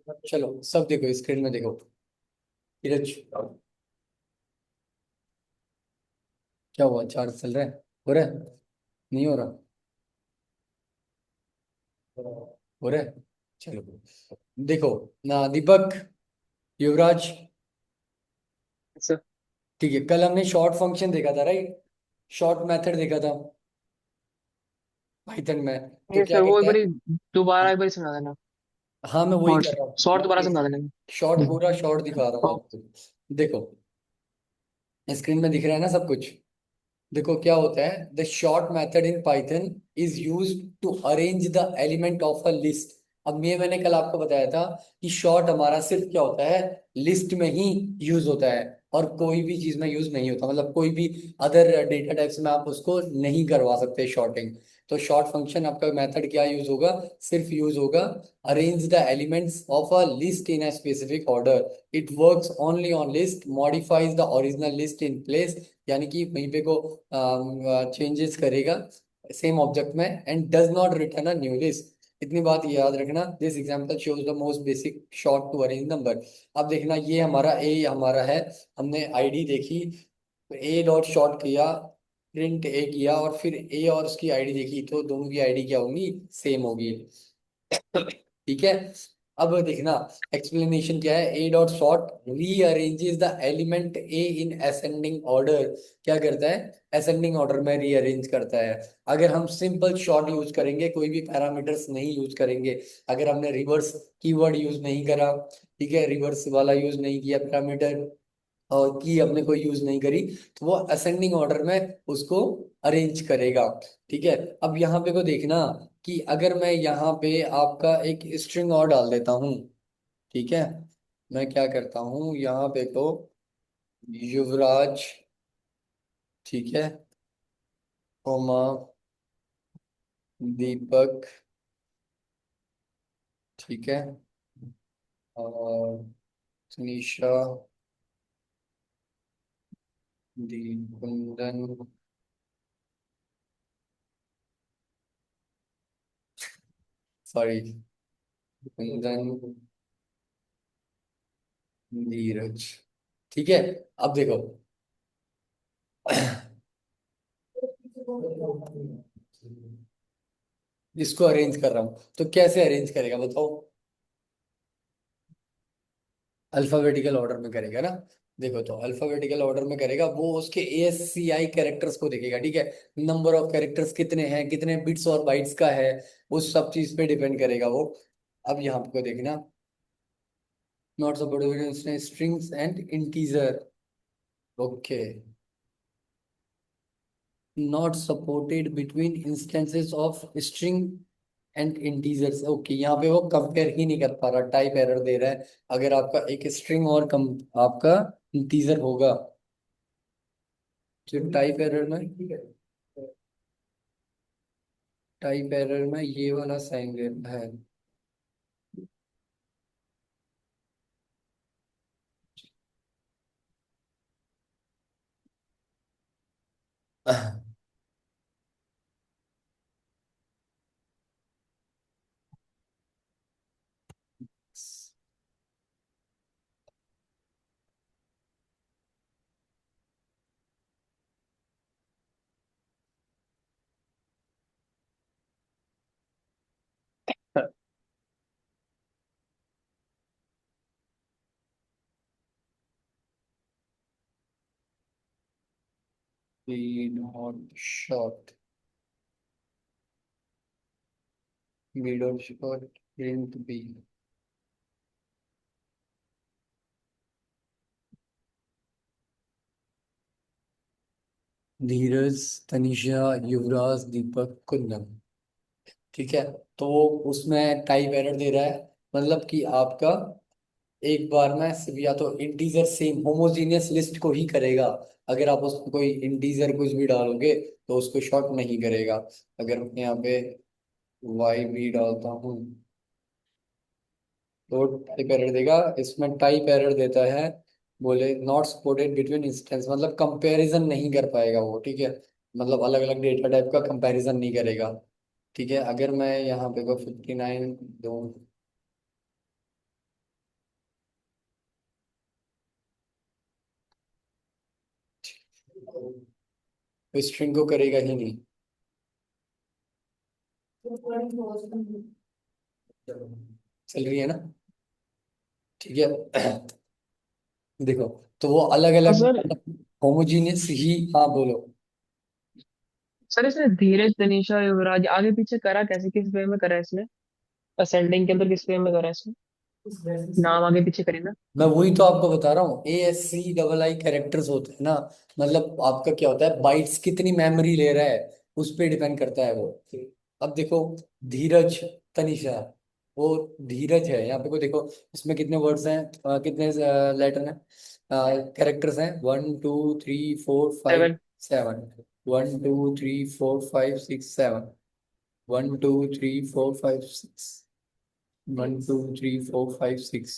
चलो सब देखो, स्क्रीन में देखो। धीरज, क्या हुआ? चार्ज चल रहा है? हो रहा है? नहीं हो रहा? हो रहा है? चलो देखो ना दीपक, युवराज। सर। ठीक है, कल हमने शॉर्ट फंक्शन देखा था, राइट? शॉर्ट मेथड देखा था पाइथन में। तो ये क्या सर वो एक करता है? बारी दोबारा एक बारी समझा देना। हाँ मैं वही शॉर्ट कर रहा हूँ, शॉर्ट दोबारा मैं समझा देना। शॉर्ट पूरा शॉर्ट दिखा रहा हूँ तो आपको। देखो, स्क्रीन में दिख रहा है ना सब कुछ? देखो क्या होता है, the sort method in Python is used to arrange the element of a list. अब ये मैंने कल आपको बताया था कि शॉर्ट हमारा सिर्फ क्या होता है, लिस्ट में ही यूज होता है, और कोई भी चीज में यूज नहीं होता। मतलब कोई भी अदर डेटा टाइप्स में आप उसको नहीं करवा सकते शॉर्टिंग। तो शॉर्ट फंक्शन आपका मेथड क्या यूज होगा, सिर्फ यूज होगा arrange the elements of a list in a specific order. It works only on list, modifies the original list in place, यानी कि वहीं पे को चेंजेस करेगा सेम ऑब्जेक्ट में, and does not return a new list. इतनी बात याद रखना। This example shows the most basic sort to arrange number. अब देखना, ये हमारा ए हमारा है, हमने आईडी देखी, ए डॉट शॉर्ट किया, प्रिंट ए किया, और फिर ए और उसकी आईडी देखी, तो दोनों की आईडी क्या होगी, सेम होगी। ठीक है। अब देखना, एक्सप्लेनेशन क्या है, a dot sort rearranges the element a in ascending order. क्या करता है, असेंडिंग ऑर्डर में रीअरेंज करता है। अगर हम सिंपल शॉर्ट यूज करेंगे, कोई भी पैरामीटर्स नहीं यूज करेंगे, अगर हमने रिवर्स कीवर्ड यूज नहीं करा, ठीक है, रिवर्स वाला यूज नहीं किया पैरामीटर, और की हमने कोई यूज नहीं करी, तो वो असेंडिंग ऑर्डर में उसको अरेंज करेगा। ठीक है। अब यहाँ पे को देखना कि अगर मैं यहाँ पे आपका एक स्ट्रिंग और डाल देता हूँ, ठीक है, मैं क्या करता हूँ यहाँ पे को युवराज, ठीक है, कोमा दीपक, ठीक है, और निशा, कुंदन, सॉरी, कुंदन, नीरज। ठीक है। अब देखो, इसको अरेंज कर रहा हूँ, तो कैसे अरेंज करेगा बताओ? अल्फाबेटिकल ऑर्डर में करेगा ना। देखो, तो अल्फाबेटिकल ऑर्डर में करेगा, वो उसके ASCII कैरेक्टर्स को देखेगा, ठीक है। नंबर ऑफ कैरेक्टर्स कितने हैं, कितने बिट्स और बाइट्स का है, उस सब चीज पे डिपेंड करेगा वो। अब यहाँ पे देखना, not supported strings and integer. Okay, not supported between instances of string and integers. Okay, यहाँ पे वो कंपेयर ही नहीं कर पा रहा, टाइप एरर दे रहा है। अगर आपका एक स्ट्रिंग और कम आपका इंटीजर होगा, जो टाइप एरर में, टाइप एरर में ये वाला साइन है। B not sort, b dot sort, print b. Dheeraj, Tanisha, Yuvraj, Deepak, Kundan. ठीक है। तो वो उसमें टाइप एरर दे रहा है, मतलब कि आपका एक बार में सिर्फ या तो इंटीजर सेम होमोजीनियस लिस्ट को ही करेगा। अगर आप उसको कोई इंटीजर कुछ भी डालोगे तो उसको शॉर्ट नहीं करेगा। अगर मैं यहाँ पे वाई भी डालता हूँ तो टाइप एरर देगा। इसमें टाइप एरर देता है, बोले नॉट सपोर्टेड बिटवीन इंस्टेंस, मतलब कंपैरिजन नहीं कर पाएगा वो, ठीक है। मतलब अलग अलग डेटा टाइप का कंपैरिजन नहीं करेगा। ठीक है। अगर मैं यहाँ पे को 59 दूँ, तो स्ट्रिंग को करेगा ही नहीं। चल रही है ना? ठीक है। देखो, तो वो अलग तो अलग सर होमोजीनियस ही। हाँ बोलो। सर इसने धीरज, तनीषा, युवराज आगे पीछे करा कैसे, किस वे में करा इसने? असेंडिंग के अंदर किस वे में करा इसने? नाम आगे पीछे करे ना? मैं वही तो आपको बता रहा हूँ, ASCII कैरेक्टर्स होते हैं ना। मतलब आपका क्या होता है, बाइट्स कितनी मेमोरी ले रहा है, उस पर डिपेंड करता है वो। अब देखो, धीरज, तनिषा, वो धीरज है यहाँ पे को देखो। इसमें कितने वर्ड्स हैं, कितने लेटर हैं, कैरेक्टर्स हैं? 1 2 3 4 5 7। 7। 1 2 3 4 5 6 7। 1 2 3 4 5 6। 1 2 3 4 5 6।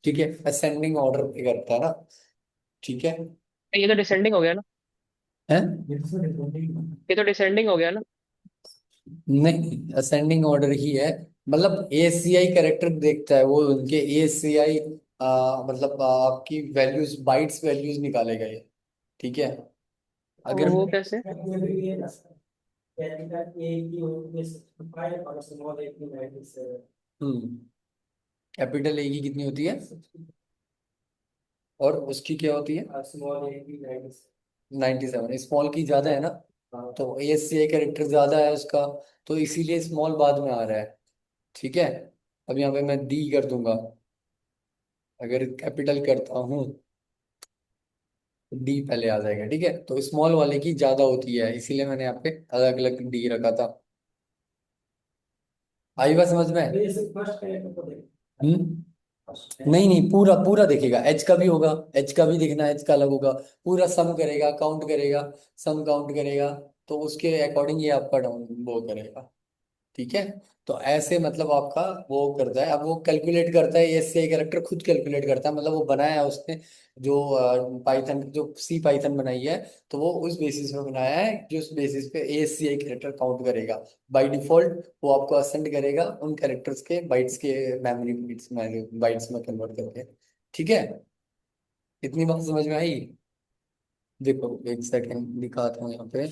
ठीक है, असेंडिंग ऑर्डर पे करता है ना। ठीक है। ये तो डिसेंडिंग हो गया ना? है? ये तो डिसेंडिंग हो गया ना? नहीं, असेंडिंग ऑर्डर ही है। मतलब ASCII कैरेक्टर देखता है वो, उनके ASCII मतलब आपकी वैल्यूज, बाइट्स वैल्यूज निकालेगा ये। ठीक है। अगर वो कैसे? कैपिटल A की कितनी होती है, और उसकी क्या होती है? 97। स्मॉल की ज्यादा है ना, तो ASCII कैरेक्टर ज्यादा है उसका, तो इसीलिए स्मॉल बाद में आ रहा है। ठीक है। अब यहाँ पे मैं डी कर दूंगा। अगर कैपिटल करता हूँ तो डी पहले आ जाएगा। ठीक है, तो स्मॉल वाले की ज्यादा होती है, इसीलिए मैंने यहाँ पे अलग अलग डी रखा था। आई बात समझ में? नहीं नहीं, पूरा पूरा देखेगा, एच का भी होगा, एच का भी देखना, एच का अलग होगा। पूरा सम करेगा, काउंट करेगा, सम काउंट करेगा, तो उसके अकॉर्डिंग ये आपका डाउन वो करेगा। ठीक है। तो ऐसे मतलब आपका वो करता है, अब वो कैलकुलेट करता है, ये कैरेक्टर खुद कैलकुलेट करता है, मतलब वो बनाया है उसने, जो पाइथन, जो सी पाइथन बनाई है, तो वो उस बेसिस पे बनाया है, जो उस बेसिस पे ASCII कैरेक्टर काउंट करेगा। बाय डिफॉल्ट वो आपको असेंड करेगा उन कैरेक्टर्स के बाइट्स के मेमोरी बिट्स में, बाइट्स में कन्वर्ट करके। ठीक है। इतनी बात समझ में आई? देखो एक सेकंड दिखाता हूँ यहाँ पे।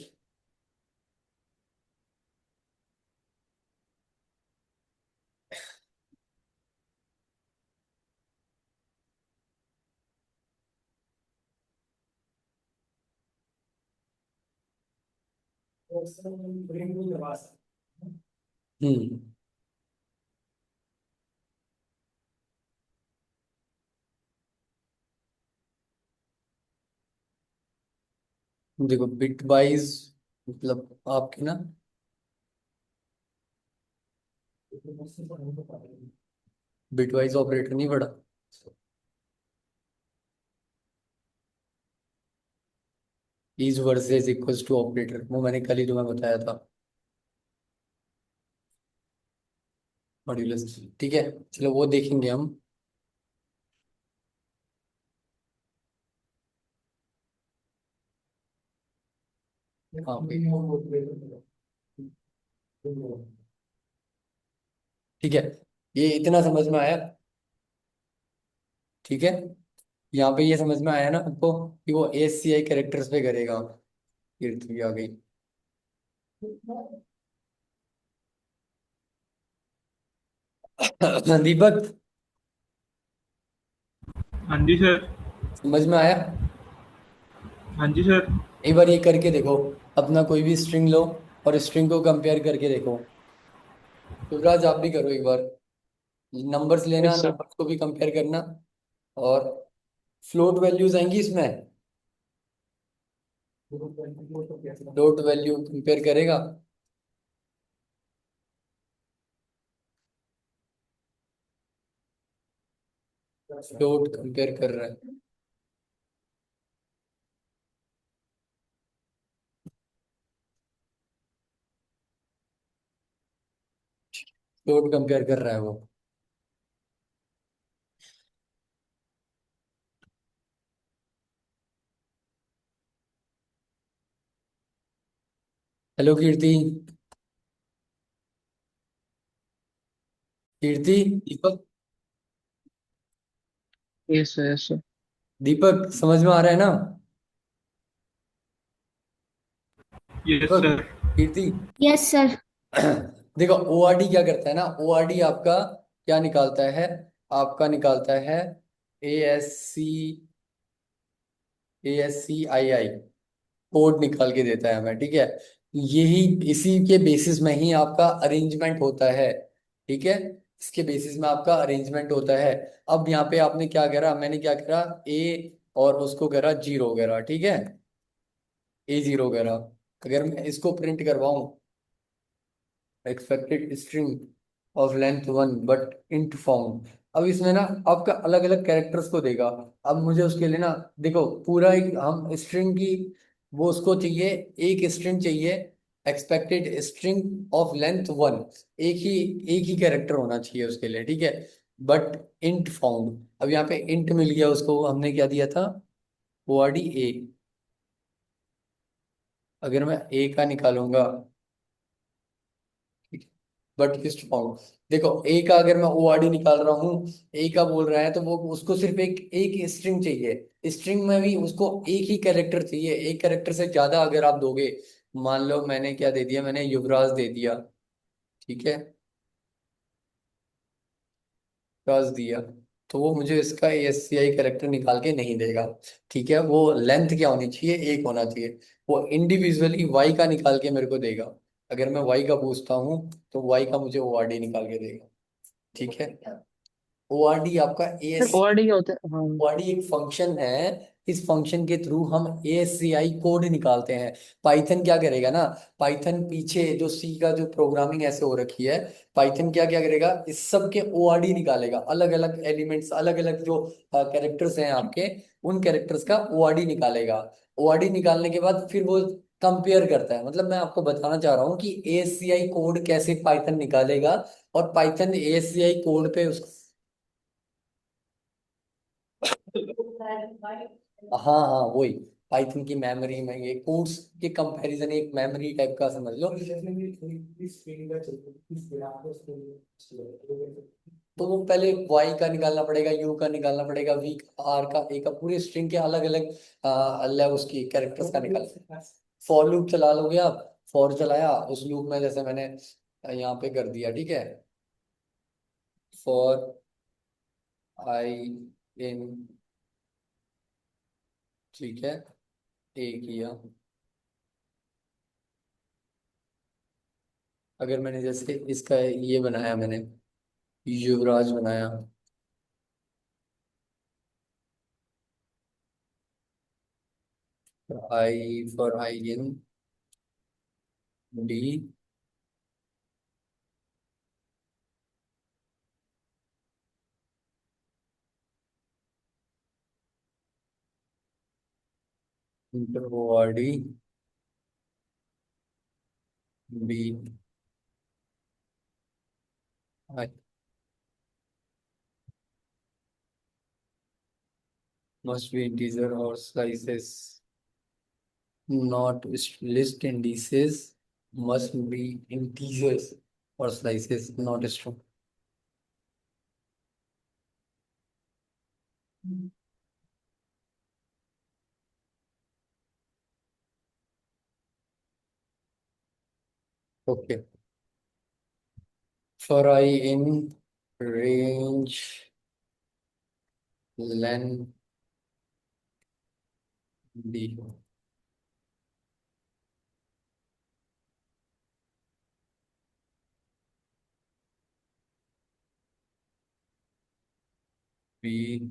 हम्म। देखो बिट वाइज, मतलब आपके ना, बिटवाइज ऑपरेटर नहीं पढ़ा? Is versus equals to operator, वो मैंने कल ही तुम्हें बताया था, मॉड्यूलस। ठीक है, चलो वो देखेंगे हम। हाँ भाई। ठीक है, ये इतना समझ में आया? ठीक है। यहाँ पे ये समझ में आया ना आपको कि वो ASCII कैरेक्टर्स पे करेगा। कीर्ति आ गई। दीपक, हाँ जी सर। समझ में आया? हाँ जी सर। एक बार ये करके देखो, अपना कोई भी स्ट्रिंग लो और स्ट्रिंग को कंपेयर करके देखो। युवराज आप भी करो एक बार, नंबर्स लेना, यस सर। नंबर्स को भी कंपेयर करना। और फ्लोट वैल्यूज आएंगी इसमें, फ्लोट वैल्यू कंपेयर करेगा। फ्लोट कंपेयर कर रहा है, फ्लोट कंपेयर कर रहा है वो। Hello Kirti. Kirti, Deepak, yes sir, yes sir. Deepak समझ में आ रहा है ना? Yes good. Sir. Kirti. Yes sir. देखो ओआरडी क्या करता है ना, ओआरडी आपका क्या निकालता है, आपका निकालता है A S C, I code निकाल के देता है हमें, ठीक है। यही इसी के बेसिस में ही आपका अरेंजमेंट होता है, ठीक है। इसके बेसिस में आपका अरेंजमेंट होता है। अब यहाँ पे आपने क्या करा, मैंने क्या करा, ए और उसको करा जीरो करा, ठीक है। ए जीरो करा। अगर मैं इसको प्रिंट करवाऊं, expected string of length one but int found. अब इसमें ना आपका अलग अलग कैरेक्टर्स को देगा। अब मुझे उसके लिए ना, देखो पूरा एक हम स्ट्रिंग की, वो उसको चाहिए, एक स्ट्रिंग चाहिए, expected string of length one, एक ही एक ही कैरेक्टर होना चाहिए उसके लिए, ठीक है। बट इंट फाउंड, अब यहाँ पे इंट मिल गया उसको, हमने क्या दिया था, ओ आर डी ए। अगर मैं ए का निकालूंगा, बट लिस्ट फाउंड, देखो ए का अगर मैं ओआरडी निकाल रहा हूँ, ए का बोल रहा है तो वो उसको सिर्फ एक एक स्ट्रिंग चाहिए, स्ट्रिंग में भी उसको एक ही कैरेक्टर चाहिए, एक कैरेक्टर से ज्यादा अगर आप दोगे, मान लो मैंने क्या दे दिया, मैंने युवराज दे दिया, ठीक है, युवराज दिया, तो वो मुझे इसका एएससीआई कैरेक्टर निकाल के नहीं देगा, ठीक है। वो लेंथ क्या होनी चाहिए, एक होना चाहिए। वो इंडिविजुअली वाई का निकाल के मेरे को देगा। अगर मैं वाई का पूछता हूँ तो वाई का मुझे ओआरडी निकाल के देगा, ठीक है। ओआरडी आपका सर एएस, ओआरडी क्या होता है? हाँ। ओआरडी एक फंक्शन है। इस फंक्शन के थ्रू हम एएससीआई कोड निकालते हैं। पाइथन क्या करेगा ना, पाइथन पीछे जो सी का जो प्रोग्रामिंग ऐसे हो रखी है, पाइथन क्या क्या करेगा, इस सब के ओआरडी निकालेगा, अलग अलग एलिमेंट्स, अलग अलग जो कैरेक्टर्स हैं आपके, उन कैरेक्टर्स का ओआरडी निकालेगा। ओआरडी निकालने के बाद फिर वो कंपेयर करता है। मतलब मैं आपको बताना चाह रहा हूँ कि एएससीआई कोड कैसे पाइथन निकालेगा, और पाइथन एएससीआई कोड पे उस, हाँ हाँ वही, पाइथन की मेमोरी में ये कोड्स के कंपैरिजन, एक मेमोरी टाइप का समझ लो। तो वो पहले वाई का निकालना पड़ेगा, यू का निकालना पड़ेगा, वी का, आर का, ए का, पूरे स्ट्रिंग के अलग अलग अलग उसकी कैरेक्टर्स का निकाल। फॉर लूप चला लोगे आप, फॉर चलाया, उस लूप में जैसे मैंने यहाँ पे कर दिया, ठीक है, फॉर आई इन, ठीक है, ए किया। अगर मैंने जैसे इसका ये बनाया, मैंने युवराज बनाया, i for i in d, inter o r d b i, must be integer or slices, not list indices, must be integers or slices, not string. Okay. For I in range len d, b,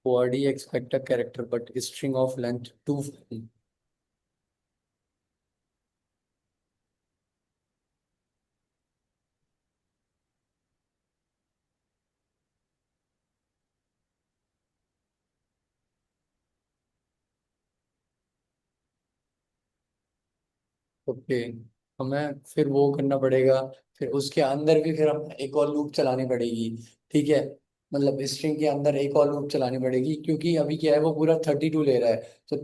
body expect a character but string of length 2. Okay, हमें फिर वो करना पड़ेगा, फिर उसके अंदर भी फिर हम एक और लूप चलानी पड़ेगी, ठीक है। मतलब स्ट्रिंग के अंदर एक और लूप चलानी पड़ेगी, क्योंकि अभी क्या है, वो पूरा 32 ले रहा है, तो